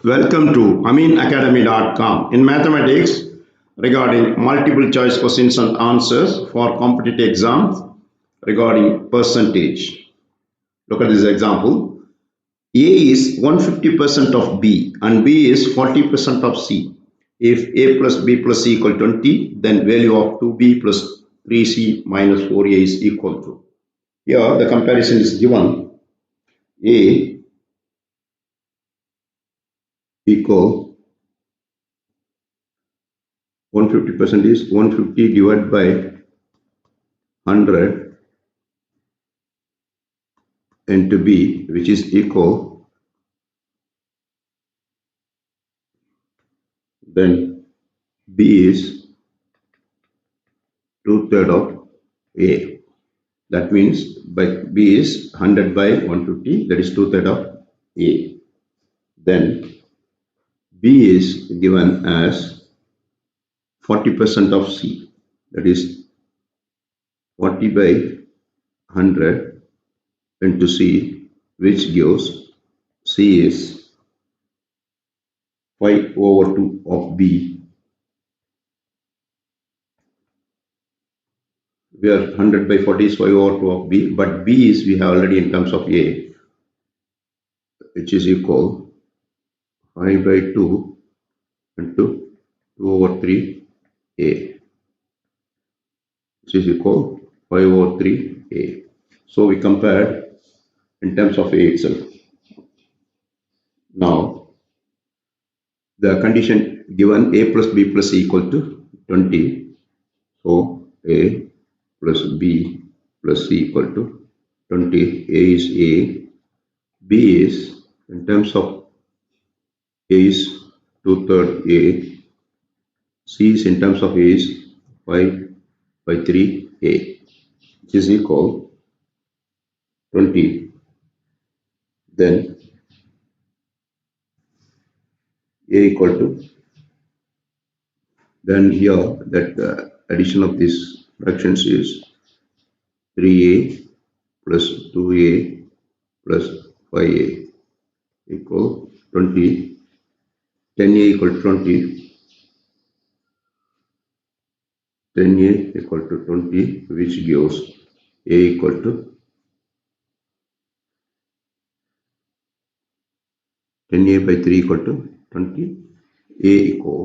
Welcome to aminacademy.com. In mathematics, regarding multiple choice questions and answers for competitive exams regarding percentage. Look at this example. A is 150% of B and B is 40% of C. If A plus B plus C equal 20, then value of 2B plus 3C minus 4A is equal to. Here the comparison is given. A equal 150% is 150 divided by 100 into B, which is equal, then B is 2/3 of A. That means by B is 100 by 150, that is 2/3 of A. Then B is given as 40% of C, that is 40 by 100 into C, which gives C is 5/2 of B, where 100 by 40 is 5/2 of B, but B is we have already in terms of A, which is equal 5 by 2 into 2/3 A, which is equal 5/3 A. So we compared in terms of A itself. Now the condition given A plus B plus C equal to 20. So A plus B plus C equal to 20. A is A. B is in terms of A is 2/3 A. C is in terms of A is 5/3 A, which is equal 20. Then A equal to, then here that addition of these fractions is 3A plus 2A plus 5A equal 20. 10A equal to 20. 10A equal to 20, which gives A equal to 10A by 3 equal to 20. A equal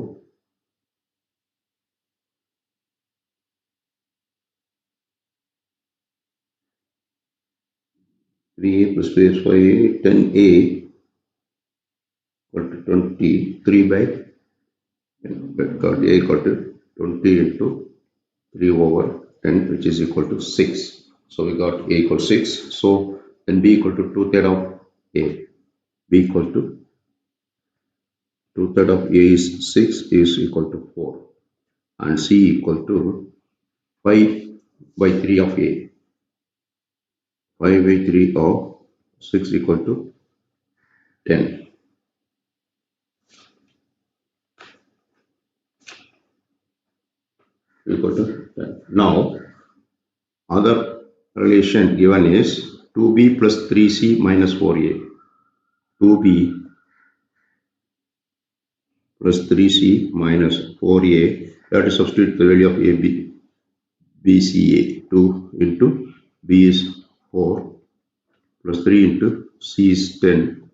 3A plus 3 is 5A. 10A equal to 20. 3 by, got A equal to 20 into 3/10, which is equal to 6. So we got A equal to 6. So then B equal to 2/3 of A. B equal to 2/3 of A is 6 is equal to 4. And C equal to 5/3 of A. 5/3 of 6 equal to 10. Equal to 10. Now, other relation given is 2B plus 3C minus 4A. 2B plus 3C minus 4A. That is substitute the value of AB, BCA. 2 into B is 4 plus 3 into C is 10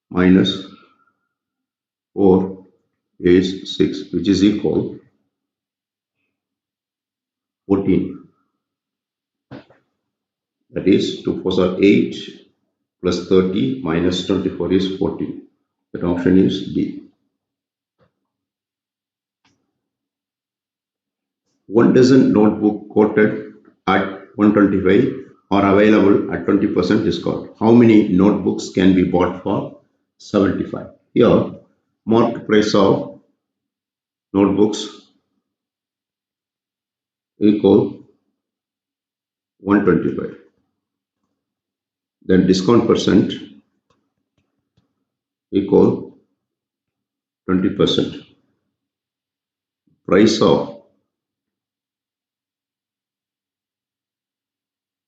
minus 4 is 6, which is equal 14. That is 2 4s are 8 plus 30 minus 24 is 14. That option is D. One dozen notebook quoted at 125 are available at 20% discount. How many notebooks can be bought for 75? Here, market price of notebooks equal 125. Then discount percent equal 20%. Price of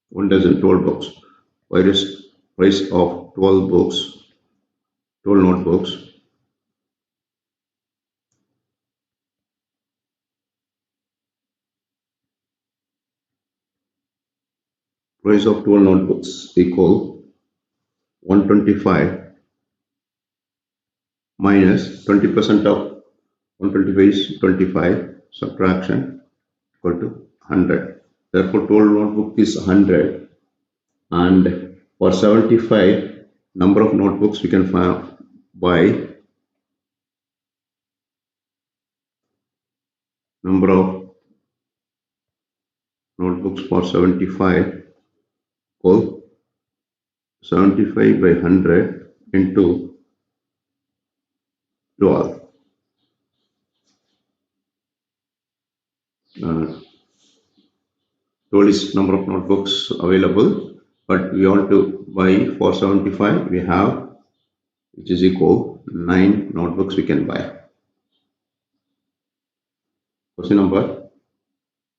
1 dozen 12 books. Whereas price of 12 books, 12 notebooks Price of 12 notebooks equal 125 minus 20% of 125 is 25, subtraction equal to 100. Therefore, 12 notebook is 100, and for 75 number of notebooks we can buy number of notebooks for 75 equal 75 by 100 into 12. 12 is number of notebooks available, but we want to buy for 75 we have, which is equal 9 notebooks we can buy. Question number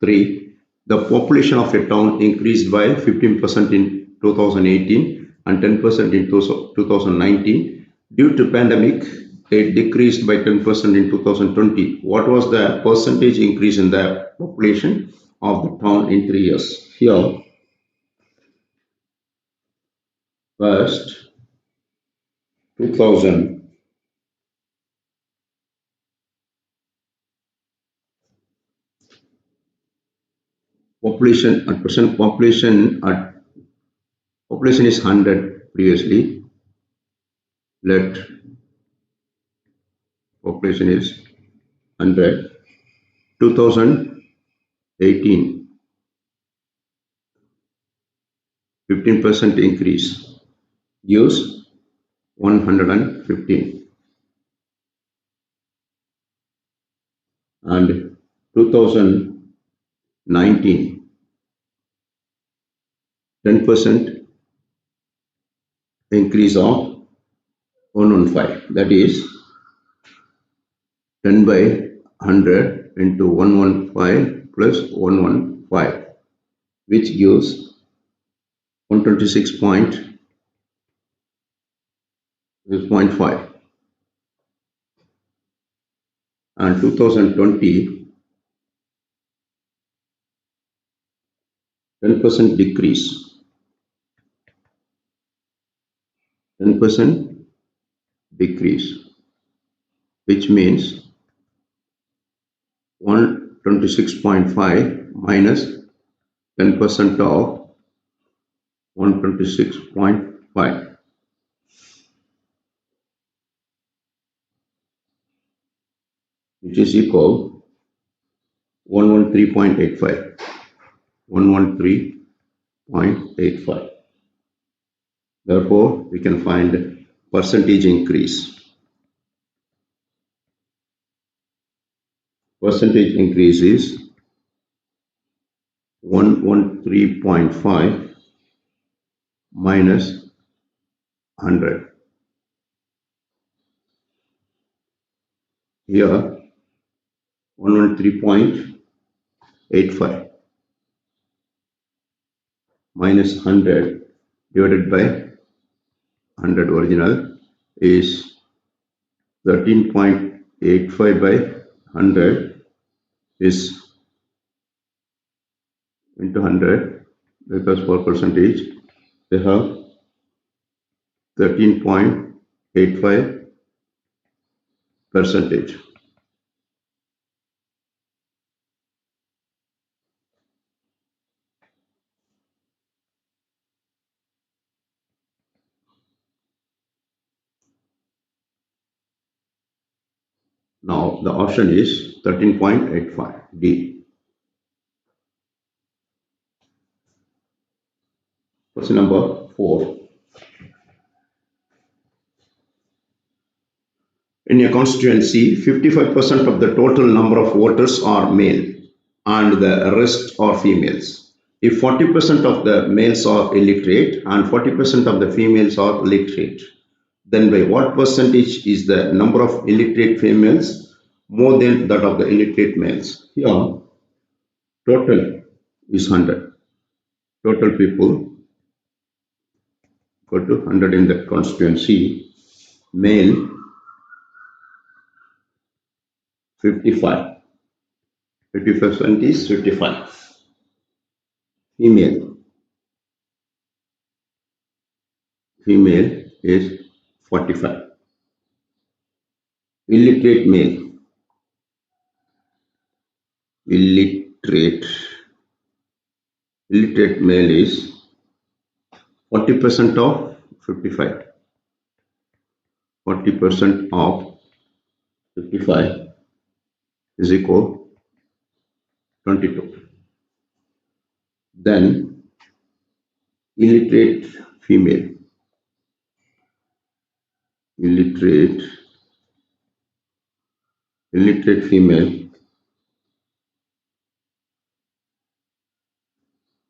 3. The population of a town increased by 15% in 2018 and 10% in 2019. Due to pandemic, it decreased by 10% in 2020. What was the percentage increase in the population of the town in 3 years? Here, first 2000 population at present, population is 100 previously. Let population is 100. 2018, 15% increase gives 115, and 2019, 10% increase of 115, that is 10 by 100 into 115 plus 115, which gives 126.5. And 2020, 10% decrease, 10% decrease, which means 126.5 minus 10% of 126.5, which is equal 113.85. 113.85. Therefore, we can find percentage increase. Percentage increase is 113.5 minus 100. Here 113.85 minus 100 divided by 100 original is 13.85 by 100 is into 100, because for percentage they have 13.85 percentage. Now the option is 13.85, D. Question number 4. In a constituency, 55% of the total number of voters are male and the rest are females. If 40% of the males are illiterate and 40% of the females are literate, then by what percentage is the number of illiterate females more than that of the illiterate males? Here, total is 100. Total people equal to 100 in the constituency. Male 55. 50% is 55. Female female is 45. Illiterate male. Illiterate. Illiterate male is 40% of 55. 40% of 55 is equal 22. Then illiterate female. Illiterate. Illiterate female.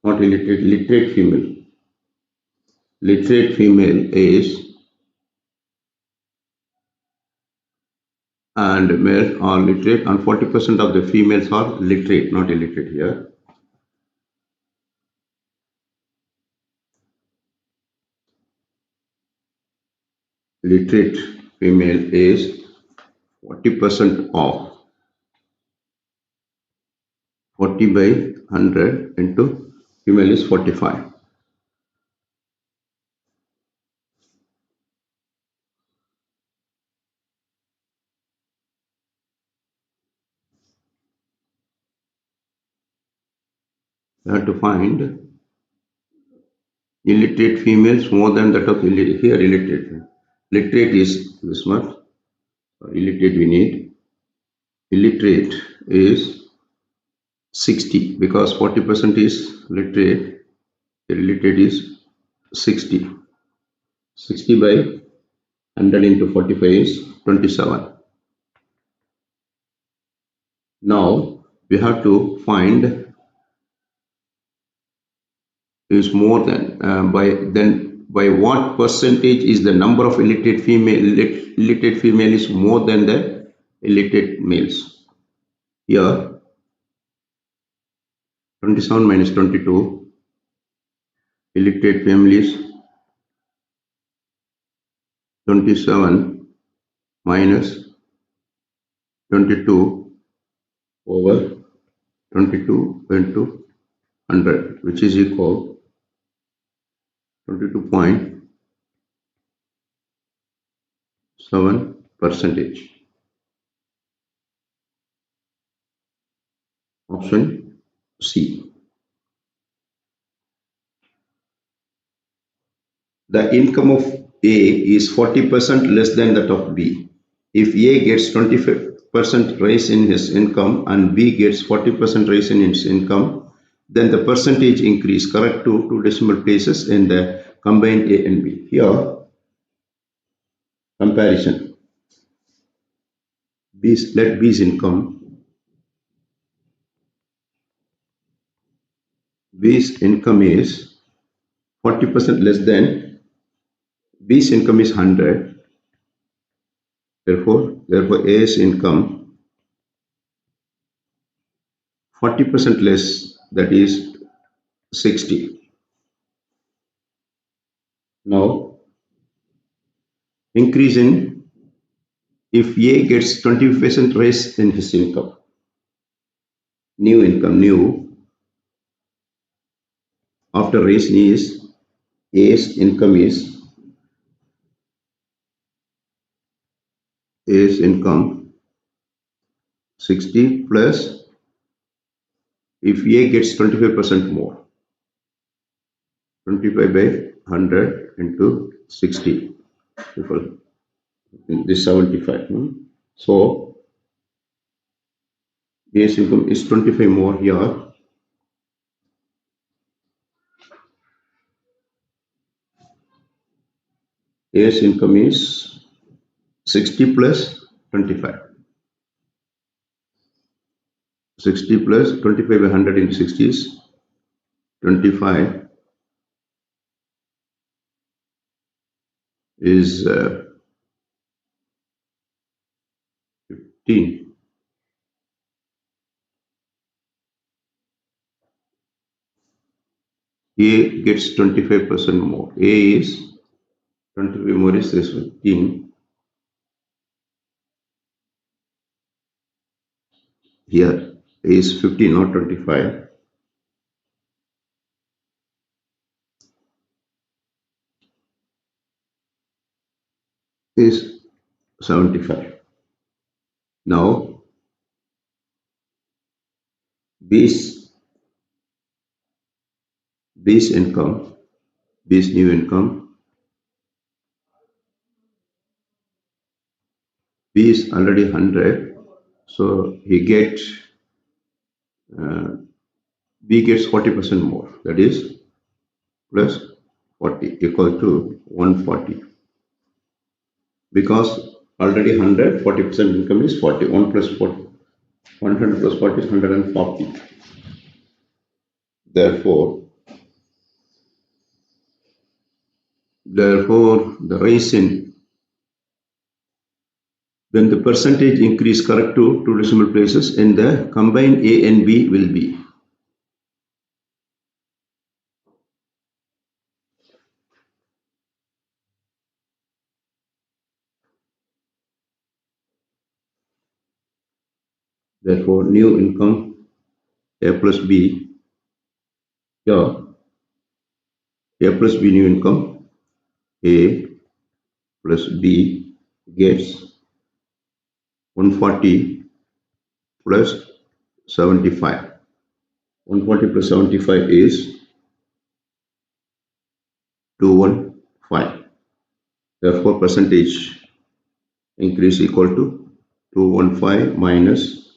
Not illiterate. Literate female. Literate female is, and males are literate, and 40% of the females are literate, not illiterate here. Literate female is 40% of 40 by 100 into female is 45. We have to find illiterate females more than that of illiterate. Here illiterate. Literate is this much. Illiterate we need. Illiterate is 60 because 40% is literate. Illiterate is 60. 60 by 100 into 45 is 27. Now we have to find is more than by what percentage is the number of illiterate female is more than the illiterate males. Here 27 minus 22, illiterate female is 27 minus 22 over 22 into 100, which is equal 22.7 percentage. Option C. The income of A is 40% less than that of B. If A gets 25% raise in his income and B gets 40% raise in his income, then the percentage increase correct to two decimal places in the combined A and B. Here, comparison. Let B's income. B's income is 40% less than B's income is 100. Therefore A's income 40% less, that is 60. Now increase in, if A gets 20% raise in his income, new after raise is A's income 60 plus, if A gets 25% more, 25 by 100 into 60, this 75. So A's income is 25 more here. A's income is 60 plus 25. 60 plus 25 by 100 into 60 is 25 is 15. A gets 25% more. A is 25 more is this 15. Here A is 15, not 25. is 75. Now B's B's income, B's new income, B is already 100, so B gets 40% more, that is plus 40 equal to 140, because already 100, 40% income is 40, 1 plus 40, 100 plus 40 is 140. Therefore, the reason when the percentage increase correct to two decimal places in the combined A and B will be. Therefore, new income A plus B, yeah, A plus B new income, A plus B gets 140 plus 75. 140 plus 75 is 215. Therefore, percentage increase equal to 215 minus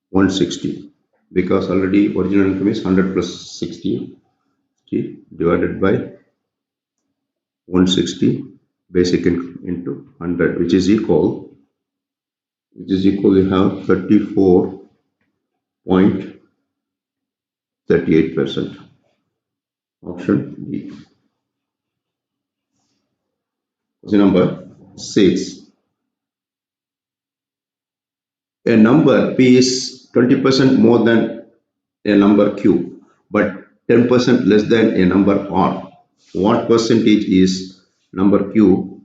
160, because already original income is 100 plus 60 divided by 160 basic income into 100, which is equal we have 34.38%. Option B. Question number 6. A number P is 20% more than a number Q, but 10% less than a number R. What percentage is number Q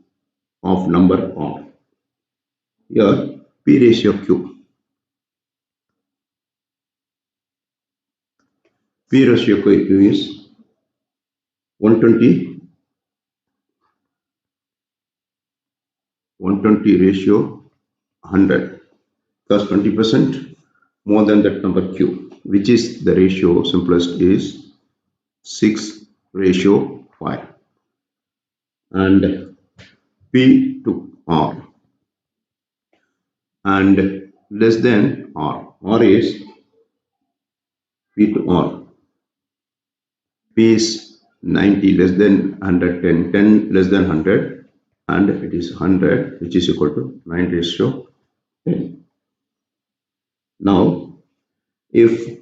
of number R? Here, P ratio Q. P ratio Q is 120 ratio 100, because 20% more than that number Q, which is the ratio simplest is 6 ratio 5. And P to R and less than R. R is P to R. P is 90 less than 110, 10 less than 100, and it is 100, which is equal to 9 ratio 10. Now, if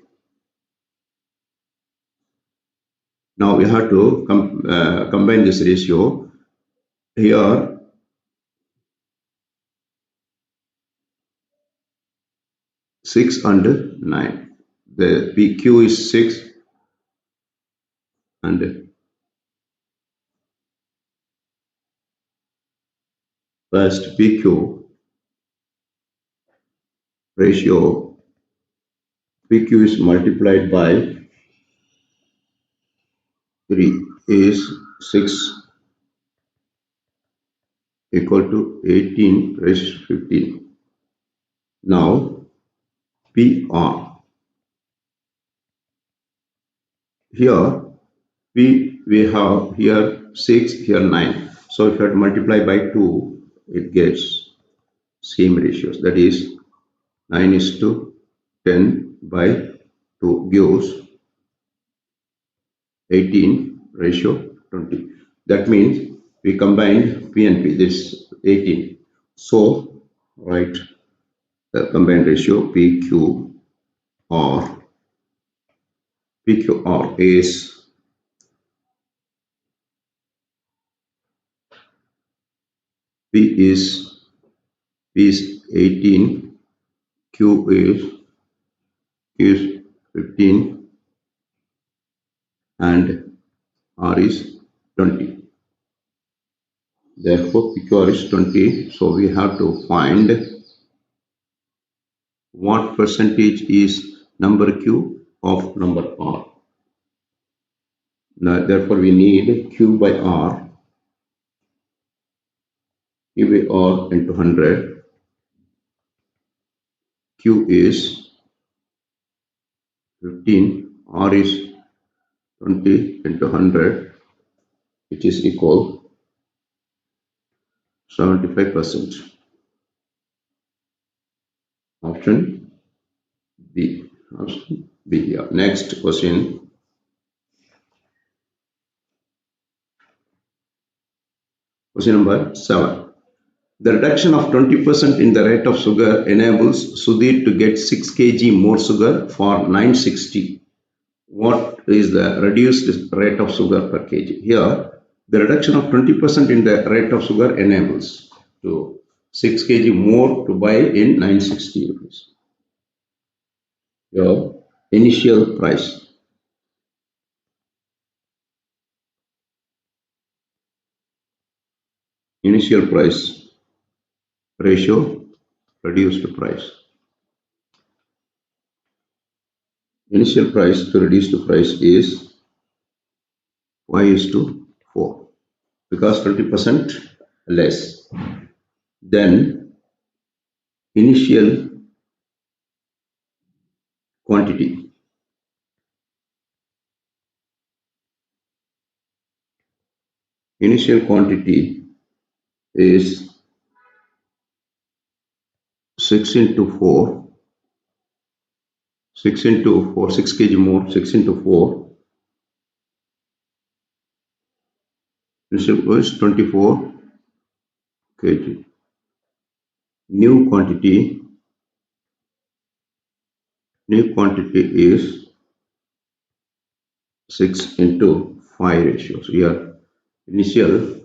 now we have to combine this ratio here. 6 and 9. The PQ is 6 and first PQ ratio, PQ is multiplied by 3 is 6 equal to 18 raised to 15. Now PR, here we have here 6, here 9. So if you have to multiply by 2, it gets same ratios, that is 9 is to 10 by 2 gives 18 ratio 20. That means we combined P and P, this 18. So write the combined ratio PQR. PQR is P is 18, Q is 15, and R is 20. Therefore, PQR is 20. So we have to find what percentage is number Q of number R. Now, therefore, we need Q by R. EVR into 100, Q is 15, R is 20 into 100, which is equal 75%. Option B. Option B. Yeah. Next question. Question number 7. The reduction of 20% in the rate of sugar enables Sudhir to get 6 kg more sugar for 960. What is the reduced rate of sugar per kg? Here, the reduction of 20% in the rate of sugar enables to 6 kg more to buy in 960 rupees. Your initial price. Initial price ratio, reduced price. Initial price to reduced price is 5 is to 4 because 20% less. Then initial quantity. Initial quantity is 6 into 4, 6 into 4, 6 kg more, 6 into 4. Initial was 24 kg. New quantity is 6 into 5 ratio. So here initial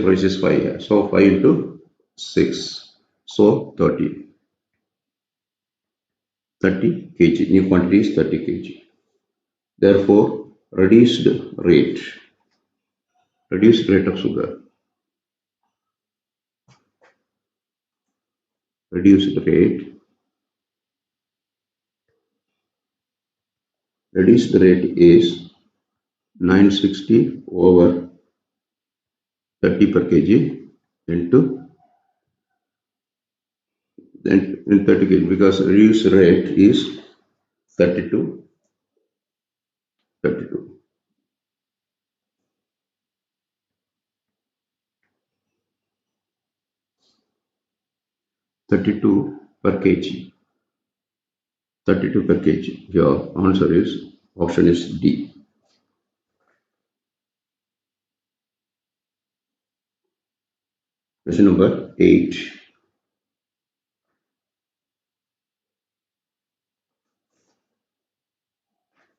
price is 5 here. So 5 into 6. So 30 kg. New quantity is 30 kg. Therefore, reduced rate of sugar. Reduced rate is 960 over 30 per kg into then in 30 kg because reduced rate is 32 per kg. 32 per kg. Your answer is option is D. Question number 8.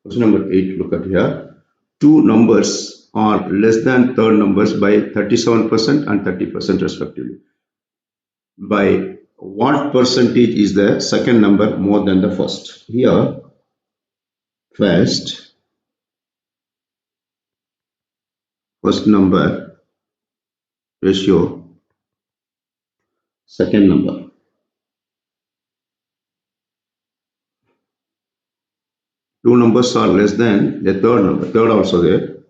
Question number 8, look at here. Two numbers are less than third numbers by 37% and 30% respectively. By what percentage is the second number more than the first? Here, first number ratio, second number. Two numbers are less than the third number. Third also there.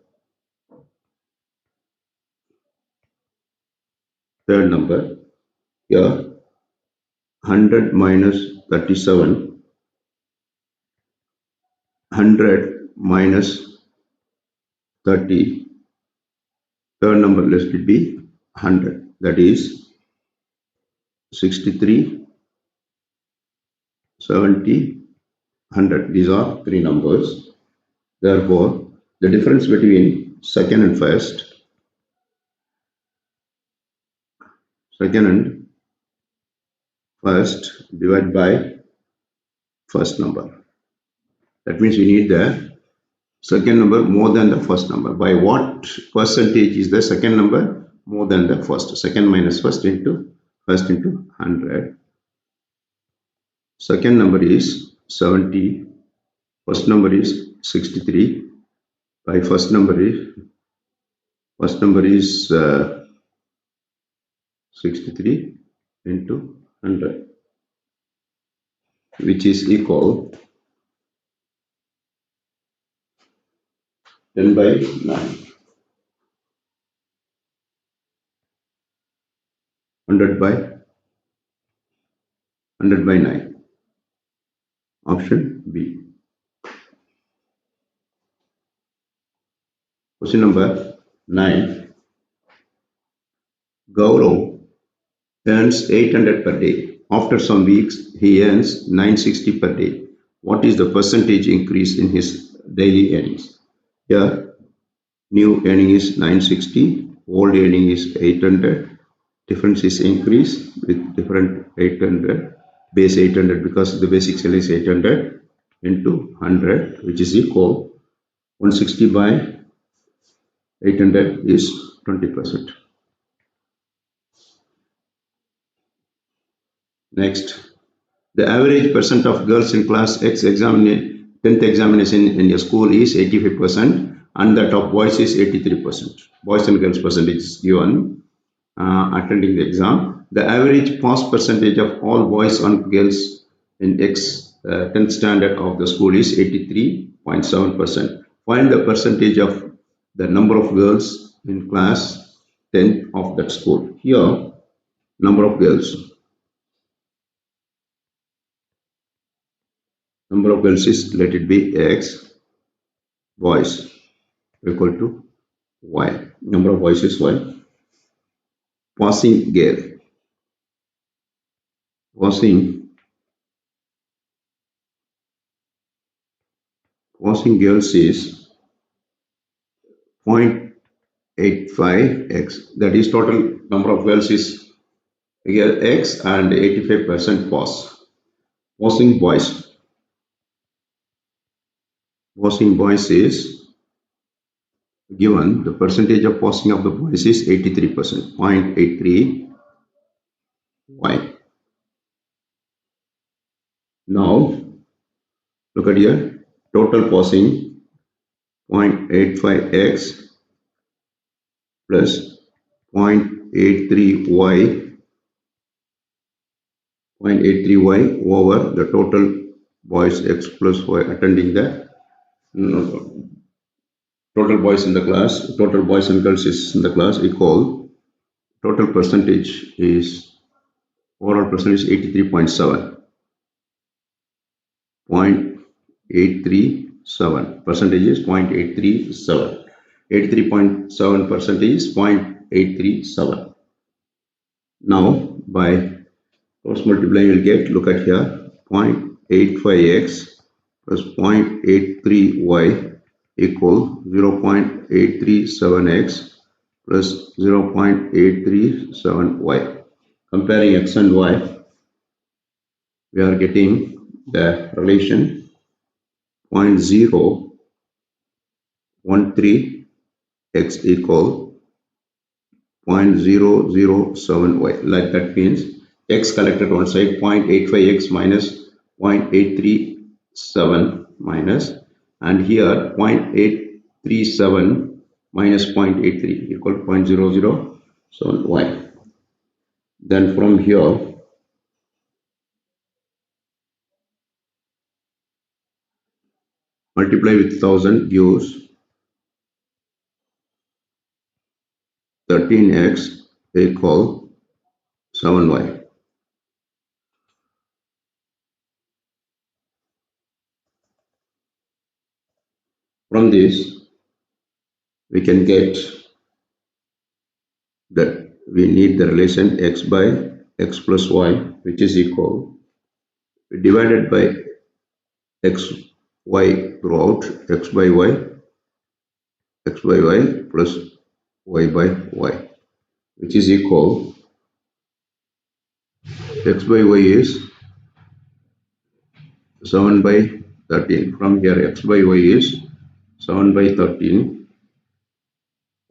Third number. Here, 100 minus 37. 100 minus 30. Third number let it be 100. That is 63, 70, 100. These are three numbers. Therefore, the difference between second and first divided by first number. That means we need the second number more than the first number. By what percentage is the second number more than the first? Second minus first into 100. Second number is 70. First number is 63. By first number is 63 into 100, which is equal 10 by 9. 100 by 100 by 9. Option B. Question number 9. Gaurav earns 800 per day. After some weeks, he earns 960 per day. What is the percentage increase in his daily earnings? Here, new earning is 960, old earning is 800. Difference is increase with different 800, base 800 because the basic salary is 800 into 100, which is equal 160 by 800 is 20%. Next, the average percent of girls in class X 10th examination in a school is 85% and that of boys is 83%. Boys and girls percentage is given attending the exam. The average pass percentage of all boys and girls in X 10th standard of the school is 83.7%. Find the percentage of the number of girls in class 10 of that school. Here, number of girls. Number of girls is, let it be X, boys equal to Y. Number of boys is Y. Passing girl. Passing girls is 0.85x. That is total number of girls is here X and 85% pass. Passing boys. Passing boys is given the percentage of passing of the boys is 83%, 0.83 Y. Now look at here, total passing 0.85x plus 0.83y over the total boys X plus Y attending the total boys in the class, total boys and girls is in the class equal total percentage is overall percentage 83.7. 0.837 percentage is 0.837. 83.7 percentage is 0.837. Now by cross multiplying you'll get, look at here, 0.85x plus 0.83y equal 0.837x plus 0.837y. Comparing x and y, we are getting the relation 0.013 x equal 0.007y. Like that means x collected one side, 0.85x minus 0.837 minus, and here 0.837 minus 0.83 equal 0.007y. Then from here multiply with 1000 gives 13x equal 7y. From this we can get that we need the relation x by x plus y, which is equal divided by x y throughout, x by y plus y by y, which is equal x by y is 7 by 13. From here x by y is 7 by 13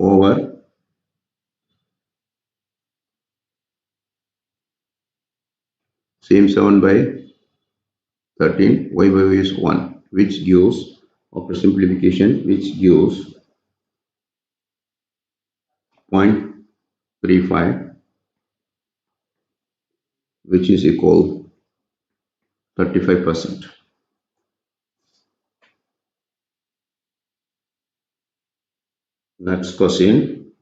over same 7 by 13, y by y is 1, which gives, after simplification, which gives 0.35, which is equal 35%. Next question,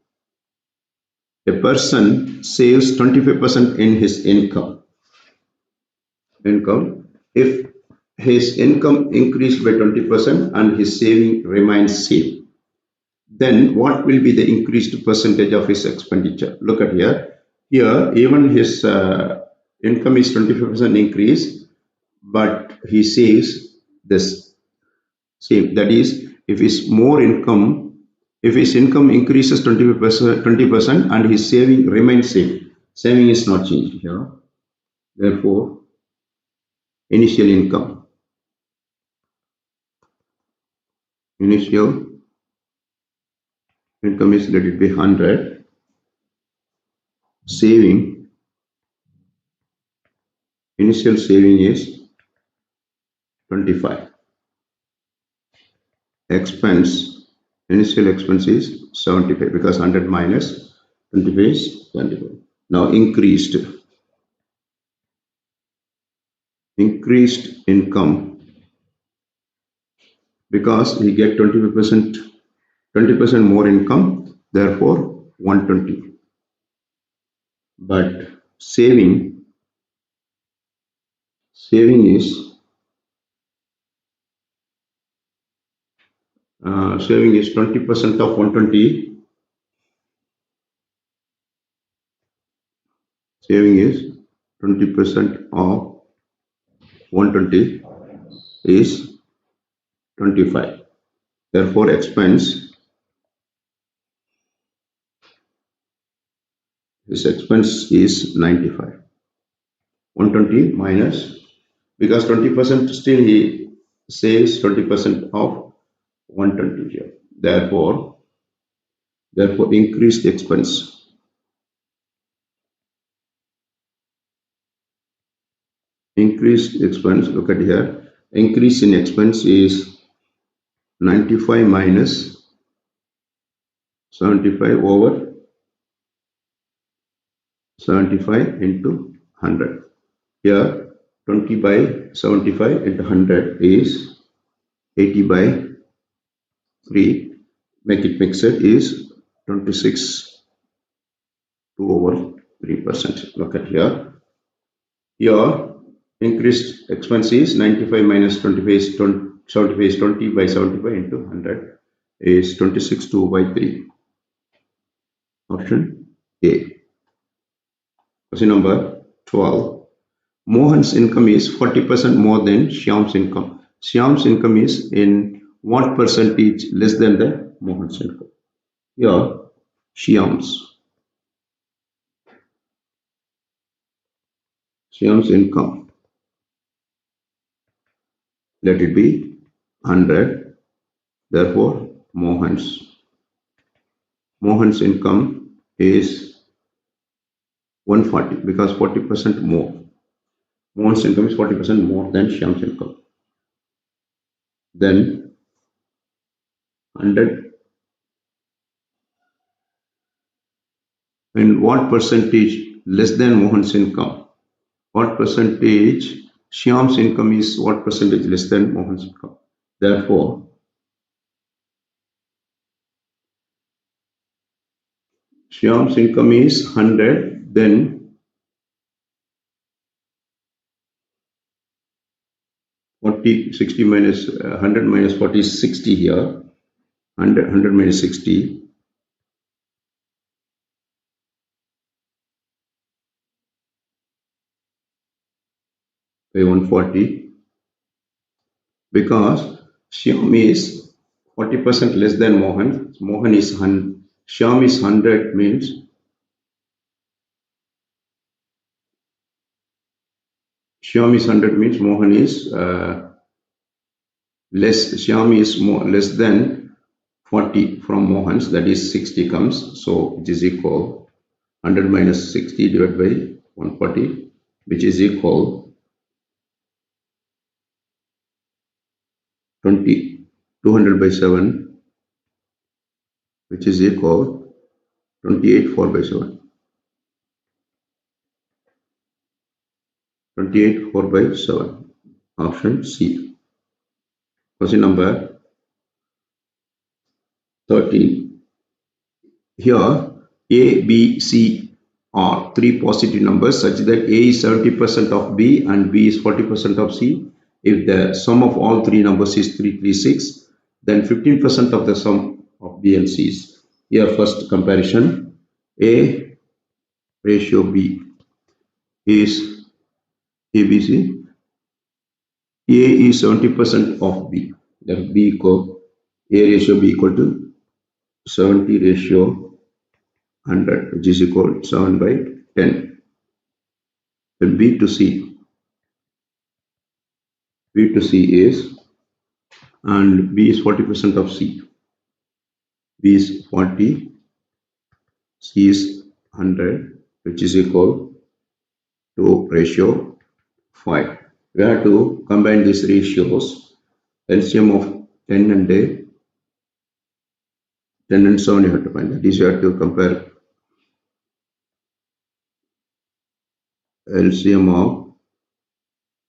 A person saves 25% in his income. If his income increased by 20% and his saving remains same, then what will be the increased percentage of his expenditure? Look at here. Here, even his income is 25% increase, but he saves this same. That is, if his more income, if his income increases 20%, and his saving remains same, saving is not changed here. Therefore, initial initial income is, let it be 100. Saving, initial saving is 25. Expense, initial expense is 75 because 100 minus 25 is 25. Now increased income, because he get 20% more income, therefore 120. But saving is 20% of 120. Saving is 20% of 120 is 25. Therefore, his expense is 95. 120 minus, because 20% still he saves 20% of 120 here. Therefore, increased expense. Increased expense, look at here. Increase in expense is 95 minus 75 over 75 into 100. Here 20 by 75 into 100 is 80 by 3. Make it mixed is 26 2 over 3%. Look at here. Here increased expense is 95 minus 25 is 20, 75 is 20 by 75 into 100 is 26 2 by 3. Option A. Question number 12. Mohan's income is 40% more than Shyam's income. Shyam's income is in what percentage less than the Mohan's income? Here, Shyam's income, let it be 100. Therefore, Mohan's income is 140 because 40% more. Mohan's income is 40% more than Shyam's income. Then 100. And what percentage less than Mohan's income? What percentage Shyam's income is what percentage less than Mohan's income? Therefore, Shyam's income is 100, then 40, 60 minus 100 minus 40 is 60 here. 100 minus 60 by 140, because Shyam is 40% less than Mohan. Mohan is 100. Shyam is 100 means Mohan is less. Shyam is less than 40 from Mohan's, that is 60 comes. So it is equal 100 minus 60 divided by 140, which is equal 200 by 7, which is equal 28 4 by 7. 28 4 by 7. Option C. Question number 13. Here A, B, C are three positive numbers such that A is 70% of B and B is 40% of C. If the sum of all three numbers is 336, then 15% of the sum of B and C is. Here first comparison, A ratio B is ABC. A is 70% of B. That B equal A ratio B equal to 70 ratio 100, which is equal to 7 by 10. Then B to C. B to C is, and B is 40% of C. B is 40, C is 100, which is equal to ratio 5. We have to combine these ratios. LCM of 10 and 10 and 7 you have to find. That is, you have to compare LCM of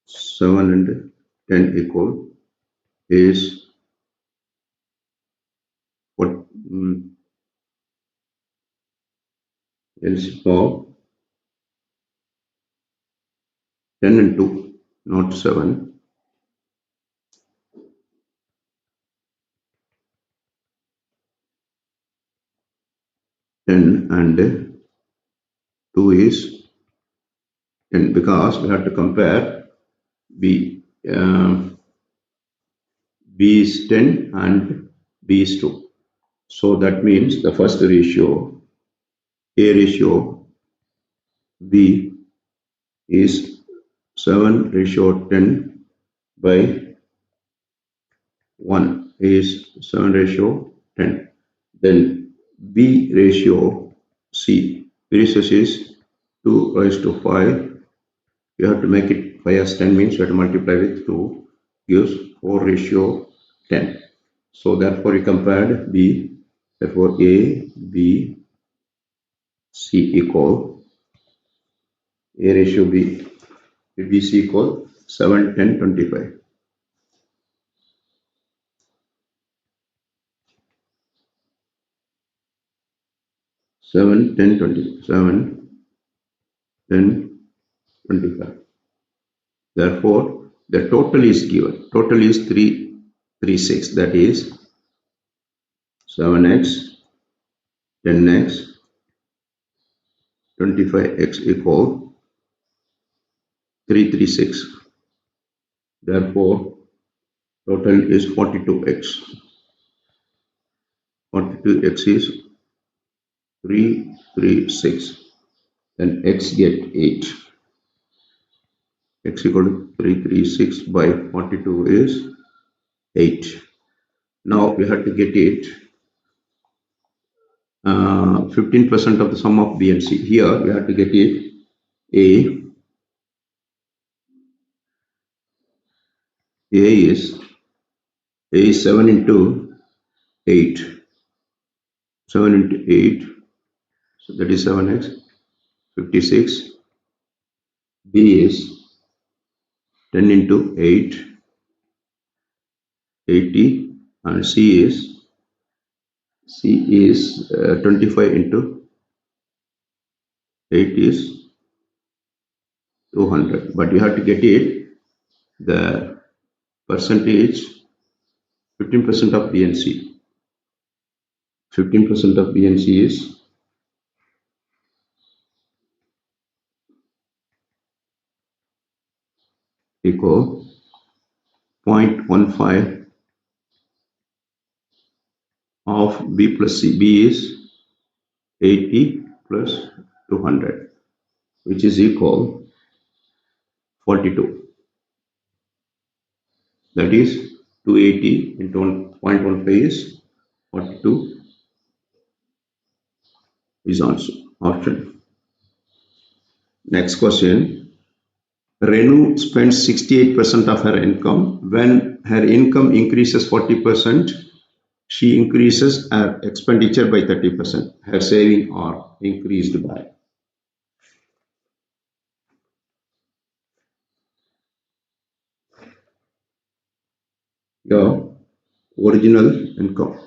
7 and 10 equal is what LCM of 10 and 2, not 7. 10 and 2 is 10 because we have to compare B. B is 10 and B is 2. So that means the first ratio, A ratio B is 7 ratio 10 by 1 is 7 ratio 10. Then B ratio C, B ratio C is 2 raised to 5. You have to make it 5 as 10 means you have to multiply with 2, gives 4 ratio 10. So therefore we compared B, therefore A, B, C equal A ratio B, BC equal 7, 10, 25. 7, 10, 20, 7, 10, 25. Therefore, the total is given. Total is 336. That is 7x, 10x, 25x equal 336. Therefore, total is 42x. 42x is 336. Then x get 8. X equal to 336 by 42 is 8. Now we have to get it 15% of the sum of B and C. Here we have to get it A. A is 7 into 8. 7 into 8. So that is 7x. 56. B is 10 into 8. 80. And C is 25 into 8 is 200. But you have to get it the percentage 15% of B and C. 15% of B and C is equal 0.15 of B plus C. B is 80 plus 200, which is equal 42. That is 280 into 0.15 is 42 is also option. Next question. Renu spends 68% of her income. When her income increases 40%, she increases her expenditure by 30%. Her saving are increased by. Your original income.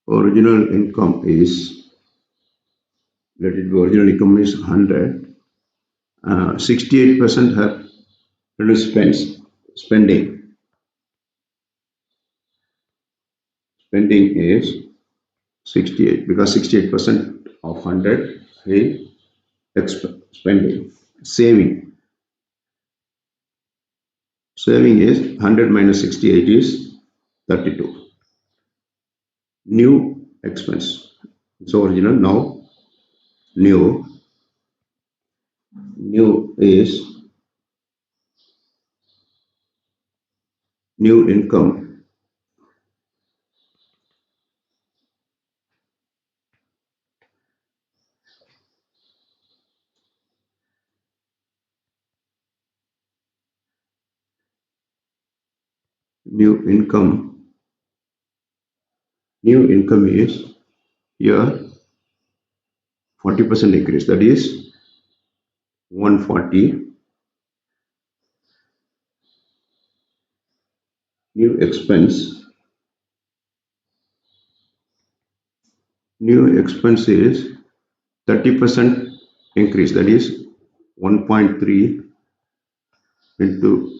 original income is, let it be, original income is 100. 68% have reduced spending. Spending is 68 because 68% of 100 is spending. Saving is 100 minus 68 is 32. New expense. It's original. Now new is new income. New income. New income is here 40% increase. That is 140. New expense. New expense is 30% increase. That is 1.3 into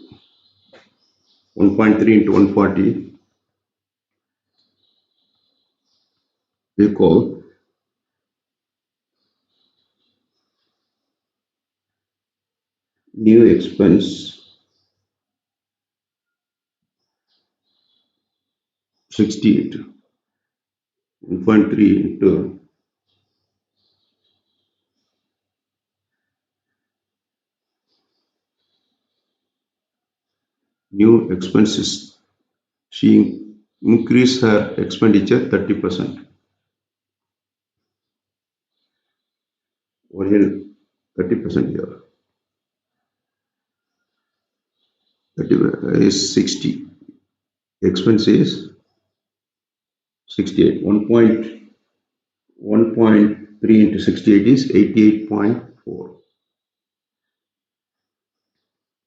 1.3 into 140 equal new expense 68. 1.3 into new expenses. She increased her expenditure 30%. Original 30% here. 30 is 60. Expense is 68. 1.3 into 68 is 88.4.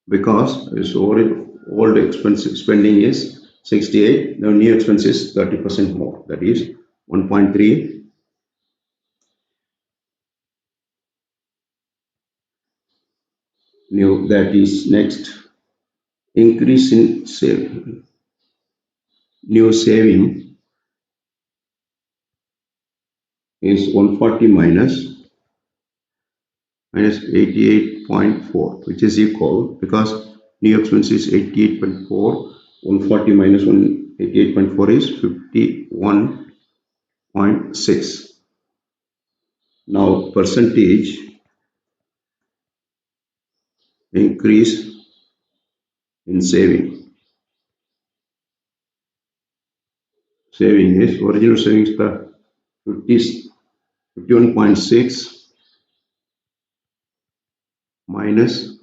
Because this old expense spending is 68, now new expense is 30% more. That is 1.3 new. That is next. Increase in saving. New saving is 140 minus 88.4, which is equal, because new expense is 88.4, 140 minus 88.4 is 51.6. Now percentage increase in saving. Saving is original savings the 51.6 minus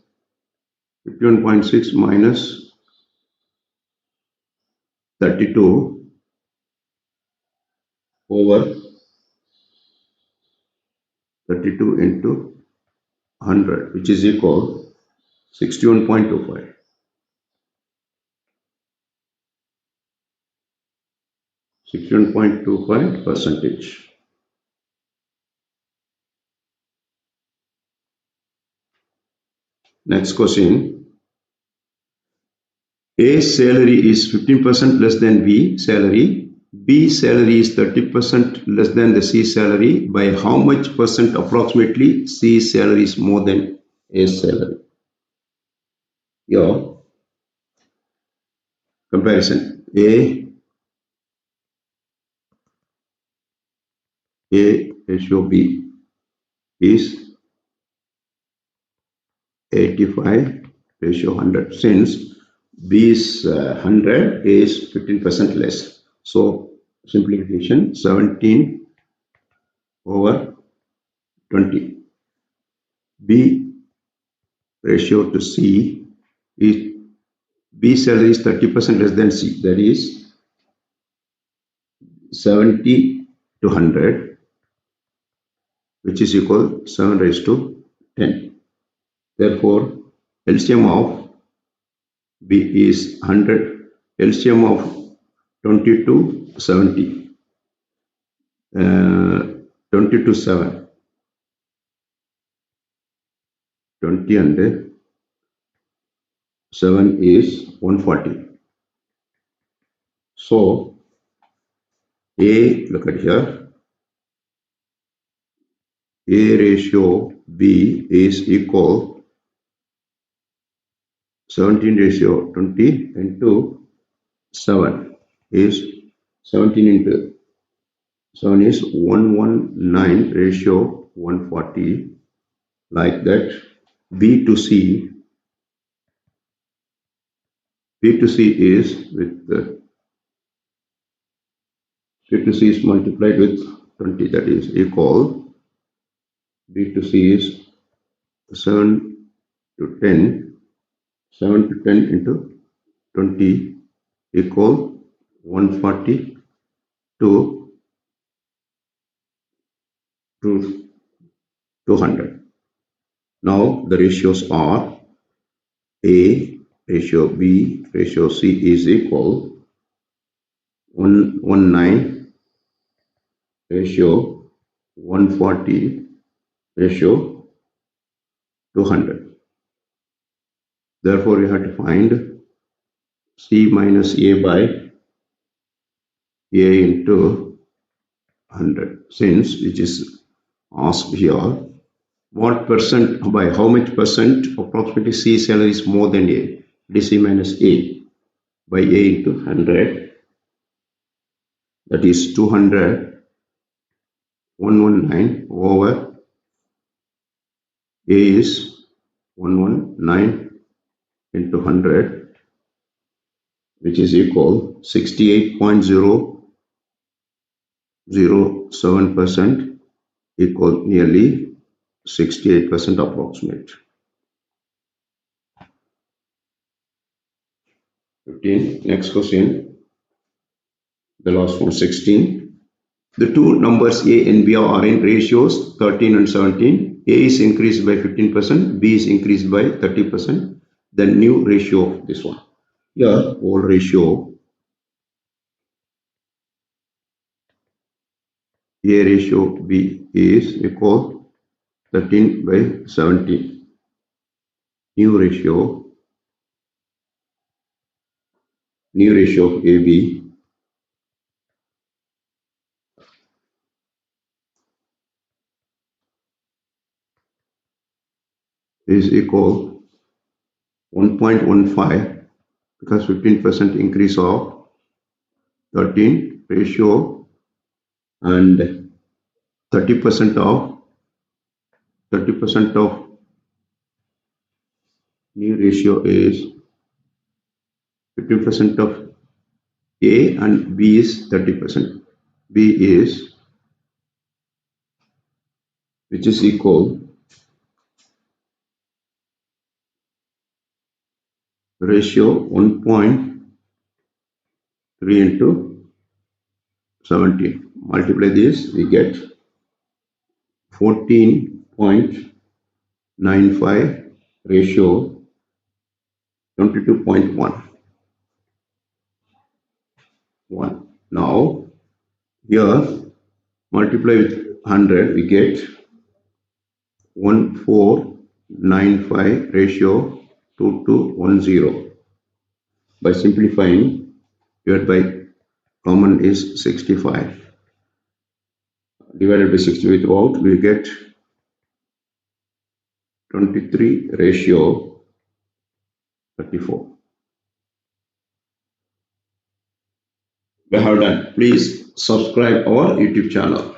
51.6 minus 32 over 32 into 100, which is equal 61.25. 61.25 percentage. Next question. A salary is 15% less than B salary. B salary is 30% less than the C salary. By how much percent approximately C salary is more than A salary? Your comparison. A ratio B is 85 ratio 100. Since B is 100, A is 15% less. So simplification 17 over 20. B ratio to C is B salary is 30% less than C. That is 70 to 100, which is equal 7 raised to 10. Therefore, LCM of B is 100. LCM of 20 to 70. 20 to 7. 20 and 7 is 140. So A, look at here, A ratio B is equal 17 ratio 20 into 7 is 17 into 7 is 119 ratio 140, like that. B to C, B to C is with B to C is multiplied with 20, that is equal, B to C is 7 to 10, 7 to 10 into 20 equal 140 to 200. Now the ratios are A ratio B ratio C is equal 119 ratio 140 ratio 200. Therefore, you have to find C minus A by A into 100, since which is asked here. What percent, by how much percent approximately C salary is more than A? It is C minus A by A into 100, that is 200, 119 over A is 119 into 100, which is equal 68.007%, equal nearly 68% approximate. 15. Next question, the last one, 16. The two numbers A and B are in ratios 13 and 17. A is increased by 15%, B is increased by 30%. The new ratio of this one. Here, old ratio, A ratio B is equal 13 by 17. New ratio of AB is equal 1.15, because 15% increase of 13 ratio and 30% of new ratio is 15% of A and B is 30%. B is, which is equal ratio 1.3 into 17. Multiply this, we get 14.95 ratio 22.1. Now here multiply with 100, we get 1495 ratio 2210. By simplifying, divided by common is 65. Divided by 65 throughout, we get 23 ratio 34. We have done. Please subscribe our YouTube channel.